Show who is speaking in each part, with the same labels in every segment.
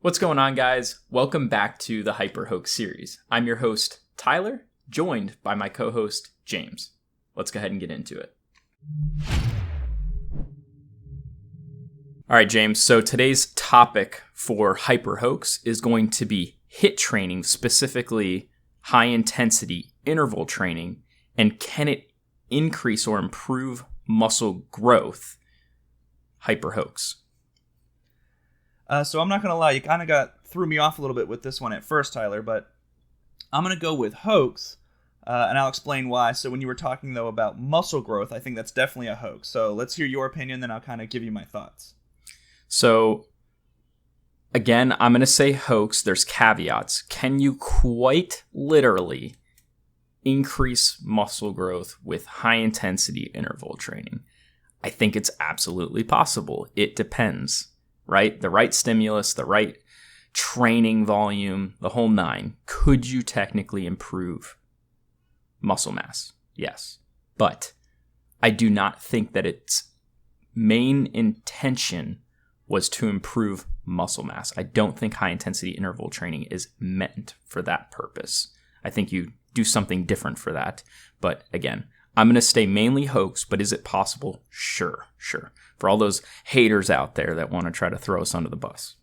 Speaker 1: What's going on, guys? Welcome back to the Hoax Series. I'm your host, Tyler, joined by my co-host, James. Let's go ahead and get into it. All right, James. So today's topic for Hoax is going to be HIIT training, specifically high-intensity interval training, and can it increase or improve muscle growth? Hoax.
Speaker 2: So I'm not going to lie, you kind of threw me off a little bit with this one at first, Tyler, but I'm going to go with hoax, and I'll explain why. So when you were talking, though, about muscle growth, I think that's definitely a hoax. So let's hear your opinion, then I'll kind of give you my thoughts.
Speaker 1: So, again, I'm going to say hoax. There's caveats. Can you quite literally increase muscle growth with high-intensity interval training? I think it's absolutely possible. It depends. Right? The right stimulus, the right training volume, the whole nine. Could you technically improve muscle mass? Yes. But I do not think that its main intention was to improve muscle mass. I don't think high-intensity interval training is meant for that purpose. I think you do something different for that. But again, I'm going to stay mainly hoax, but is it possible? Sure. For all those haters out there that want to try to throw us under the bus.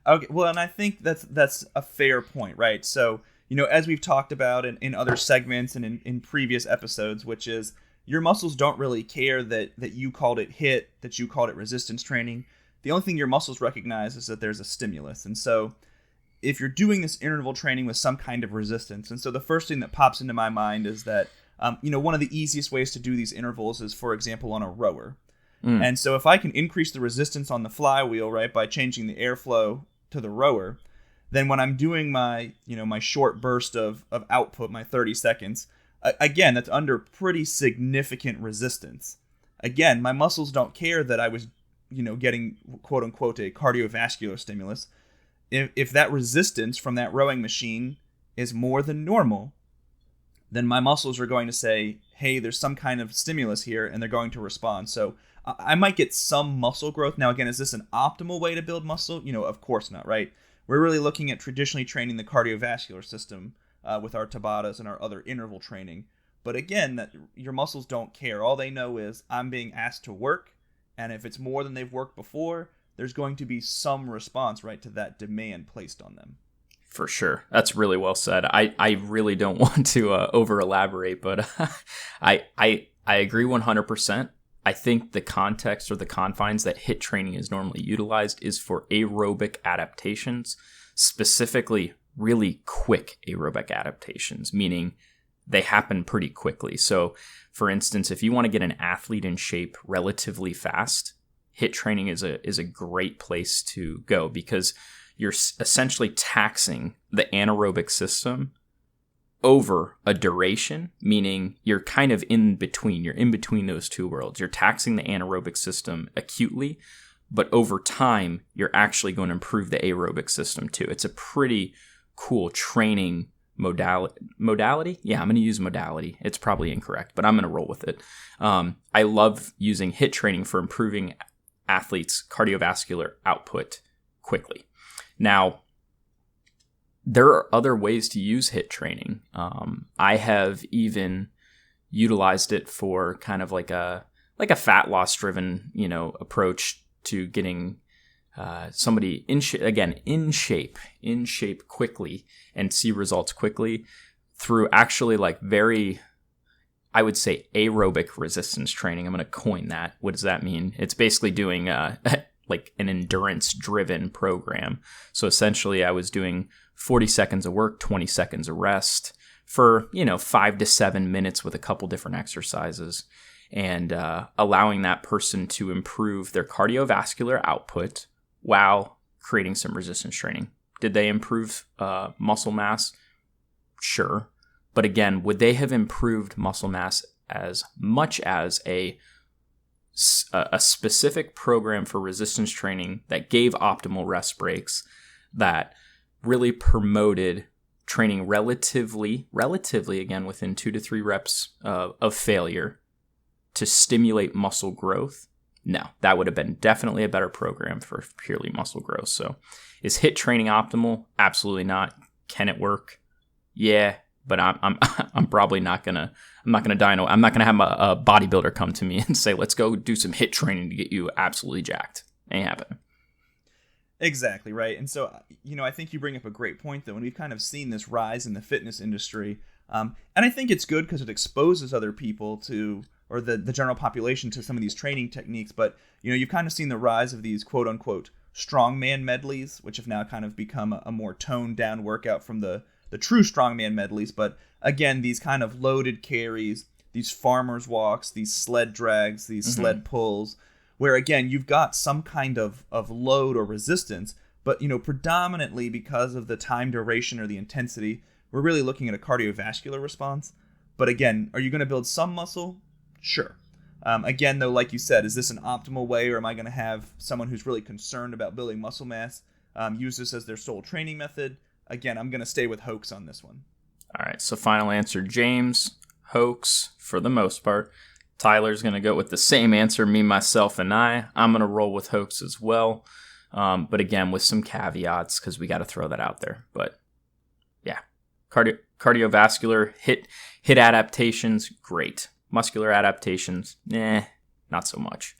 Speaker 2: Okay, well, and I think that's a fair point, right? So, as we've talked about in other segments and in previous episodes, which is your muscles don't really care that you called it HIIT, that you called it resistance training. The only thing your muscles recognize is that there's a stimulus. And so if you're doing this interval training with some kind of resistance, and so the first thing that pops into my mind is that one of the easiest ways to do these intervals is, for example, on a rower. And so if I can increase the resistance on the flywheel, right, by changing the airflow to the rower, then when I'm doing my short burst of output, my 30 seconds, again, that's under pretty significant resistance. Again, my muscles don't care that I was, getting, quote unquote, a cardiovascular stimulus. If that resistance from that rowing machine is more than normal, then my muscles are going to say, hey, there's some kind of stimulus here, and they're going to respond. So I might get some muscle growth. Now, again, is this an optimal way to build muscle? Of course not, right? We're really looking at traditionally training the cardiovascular system with our Tabatas and our other interval training. But again, that your muscles don't care. All they know is I'm being asked to work, and if it's more than they've worked before, there's going to be some response, right, to that demand placed on them.
Speaker 1: For sure. That's really well said. I really don't want to over elaborate, but I agree 100%. I think the context or the confines that HIIT training is normally utilized is for aerobic adaptations, specifically really quick aerobic adaptations, meaning they happen pretty quickly. So, for instance, if you want to get an athlete in shape relatively fast, HIIT training is a great place to go because you're essentially taxing the anaerobic system over a duration, meaning you're kind of in between. You're in between those two worlds. You're taxing the anaerobic system acutely, but over time, you're actually going to improve the aerobic system too. It's a pretty cool training modality. Yeah, I'm going to use modality. It's probably incorrect, but I'm going to roll with it. I love using HIIT training for improving athletes' cardiovascular output quickly. Now, there are other ways to use HIIT training. I have even utilized it for kind of like a fat loss driven, approach to getting somebody in shape quickly and see results quickly through actually like very, I would say, aerobic resistance training. I'm going to coin that. What does that mean? It's basically doing like an endurance driven program. So essentially I was doing 40 seconds of work, 20 seconds of rest for, 5 to 7 minutes with a couple different exercises and allowing that person to improve their cardiovascular output while creating some resistance training. Did they improve muscle mass? Sure. But again, would they have improved muscle mass as much as a specific program for resistance training that gave optimal rest breaks, that really promoted training relatively again within 2 to 3 reps of failure to stimulate muscle growth? no, that would have been definitely a better program for purely muscle growth. So is HIIT training optimal? Absolutely not. Can it work? Yeah, but I'm probably not gonna I'm not gonna have a bodybuilder come to me and say, let's go do some HIIT training to get you absolutely jacked. Ain't happening.
Speaker 2: Exactly, right. And so, I think you bring up a great point, though, and we've kind of seen this rise in the fitness industry. And I think it's good because it exposes other people to, or the general population to some of these training techniques. But, you've kind of seen the rise of these quote unquote strongman medleys, which have now kind of become a more toned down workout from the true strongman medleys. But again, these kind of loaded carries, these farmer's walks, these sled drags, these sled pulls, where again, you've got some kind of load or resistance, but predominantly because of the time duration or the intensity, we're really looking at a cardiovascular response. But again, are you going to build some muscle? Sure. Again, though, like you said, is this an optimal way, or am I going to have someone who's really concerned about building muscle mass use this as their sole training method? Again, I'm going to stay with Hoax on this one.
Speaker 1: All right, so final answer, James, Hoax for the most part. Tyler's going to go with the same answer, me, myself, and I. I'm going to roll with Hoax as well. But again, with some caveats, because we got to throw that out there. But yeah, cardiovascular, HIIT adaptations, great. Muscular adaptations, not so much.